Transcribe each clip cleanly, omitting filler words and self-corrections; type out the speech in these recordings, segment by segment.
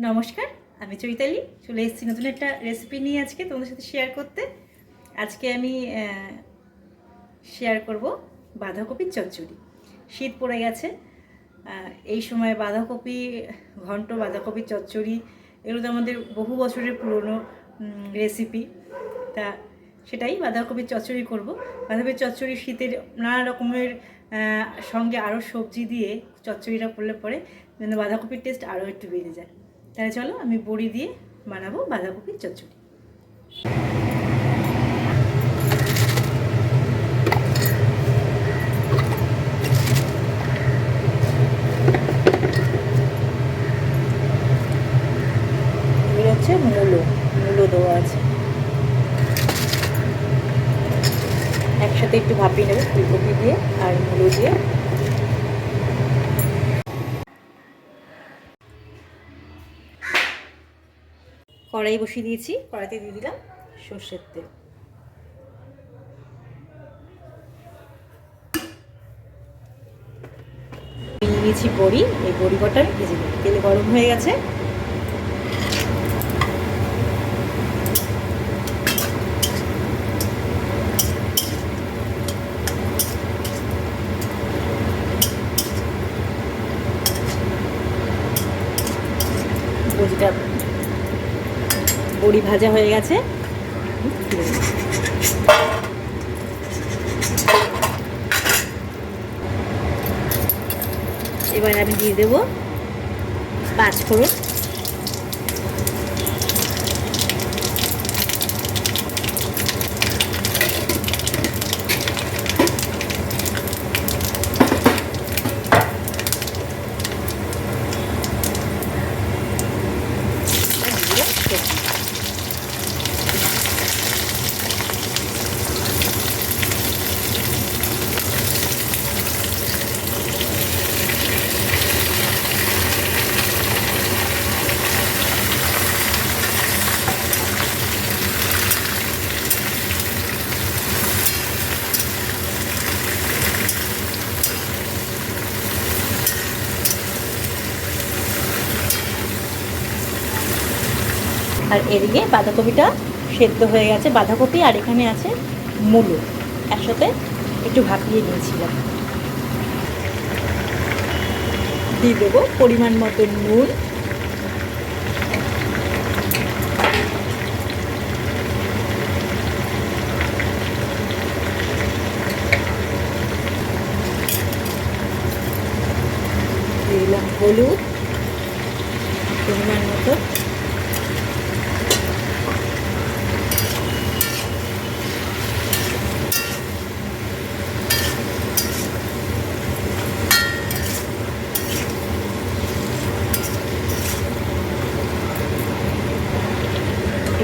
নমস্কার, আমি চৈতালি চলে এসেছি নতুন একটা রেসিপি নিয়ে আজকে তোমাদের সাথে শেয়ার করতে। আজকে আমি শেয়ার করব বাঁধাকপির চচ্চড়ি। শীত পড়ে গেছে, এই সময় বাঁধাকপি ঘন্ট, বাঁধাকপির চচ্চড়ি এগুলো তো আমাদের বহু বছরের পুরনো রেসিপি। তা সেটাই বাঁধাকপির চচ্চড়ি করব। বাঁধাকপির চচ্চড়ি শীতের নানা রকমের সঙ্গে আরও সবজি দিয়ে চচ্চড়িটা করলে পরে যেন বাঁধাকপির টেস্ট আরও একটু বেড়ে যায়। তাহলে চলো আমি বড়ি দিয়ে বানাবো বাঁধাকপির চচ্চড়ি। এগুলো হচ্ছে মূলো দেওয়া আছে, একসাথে একটু ভাপিয়ে নেবো ফুলকপি দিয়ে আর মূলো দিয়ে। কড়াই বসিয়ে দিয়েছি, কড়াইতে দিয়ে দিলাম সর্ষের তেল। নিয়েছি বড়ি, এই বড়ি কটা আমি ভেজে নিই। তেল গরম হয়ে গেছে, বড়ি ভাজা হয়ে গেছে। এবার আমি দিয়ে দেবো 5 ফোড়ন, আর এদিকে বাঁধাকপিটা সেদ্ধ হয়ে গেছে। বাঁধাকপি আর এখানে আছে মূলো, একসাথে একটু ভাপিয়ে নিয়েছিলাম। দিয়ে দেবো পরিমাণ মতো নুন, দিলাম হলুদ পরিমাণ মতো,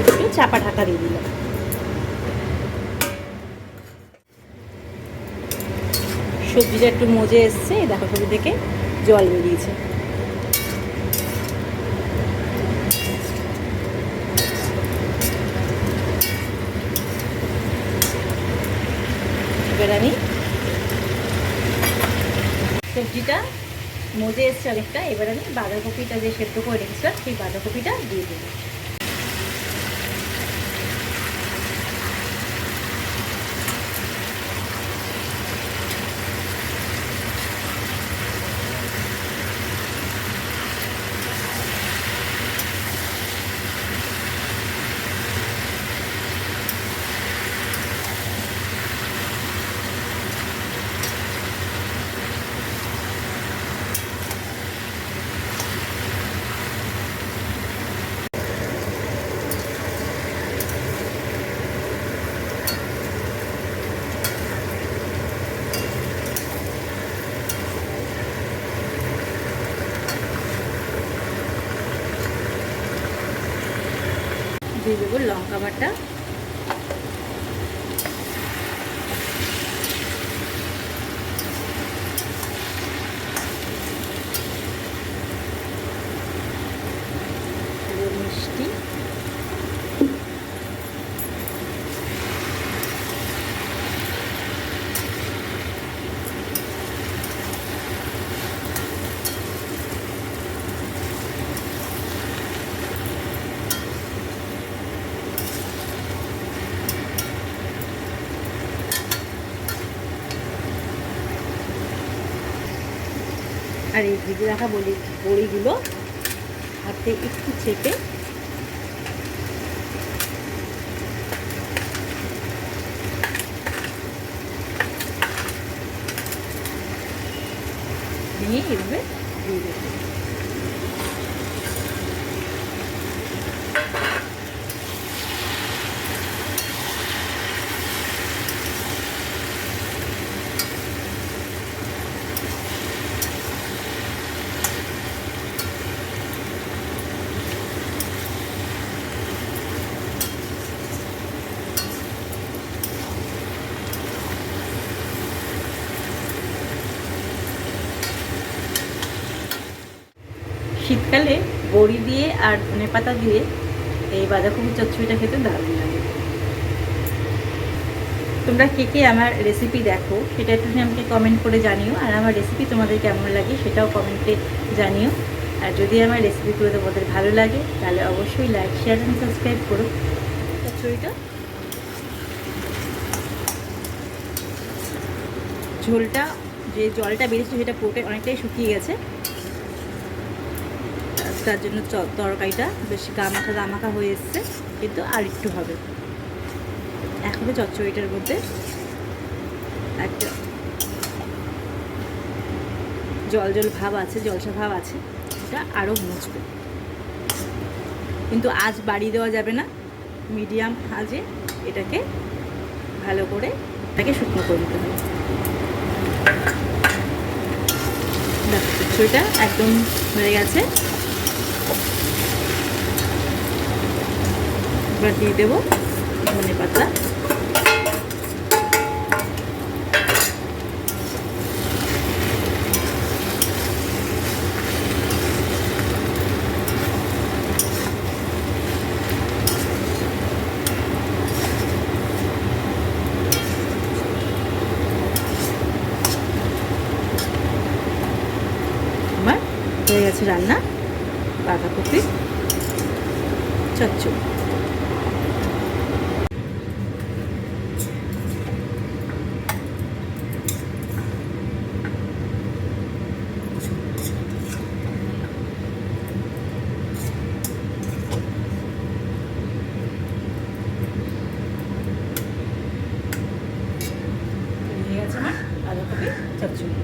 একটু চাপা ঢাকা দিয়ে দিলাম। সবজিটা একটু মজে এসছে, দেখো সবজি থেকে জল বেরিয়েছে। এবার আমি সবজিটা মজে এসছে অনেকটা, এবার আমি বাঁধাকপিটা যে সেদ্ধ করে রেখেছিলাম সেই বাঁধাকপিটা দিয়ে দেবো। দিয়ে দেবো লঙ্কা বাটা, মিষ্টি, আর এই ভিজে রাখা বড়িগুলো হাতে একটু চেপে নিয়ে এভাবে দিয়ে দেবো। শীতকালে বড়ি দিয়ে আর ধনেপাতা দিয়ে এই বাঁধাকপির চচ্চড়িটা খেতে দারুণ লাগে। তোমরা কে কে আমার রেসিপি দেখো সেটা একটুখানি আমাকে কমেন্ট করে জানিও, আর আমার রেসিপি তোমাদের কেমন লাগে সেটাও কমেন্টে জানিও। আর যদি আমার রেসিপিগুলো তোমাদের ভালো লাগে তাহলে অবশ্যই লাইক, শেয়ার অ্যান্ড সাবস্ক্রাইব করো। চচ্চড়িটা ঝোলটা যে জলটা বেরিয়েছে সেটা পুরোটাই অনেকটাই শুকিয়ে গেছে, তার জন্য তরকারিটা বেশি গামাখা হয়ে এসছে, কিন্তু আর একটু হবে। এখনও চচ্চড়িটার মধ্যে একটা জল ভাব আছে, জলসা ভাব আছে, এটা আরও মুছবে। কিন্তু আজ বাড়ি দেওয়া যাবে না, মিডিয়াম আঁচে এটাকে ভালো করে এটাকে শুকনো করে দিতে হবে। দেখো চচ্চড়িটা একদম হয়ে গেছে। এবার দিয়ে দেবো ধনেপাতা, আমার হয়ে গেছে রান্না বাঁধাকপি চচ্চড়ি। হয়ে গেছে আমার বাঁধাকপি চচ্চড়ি।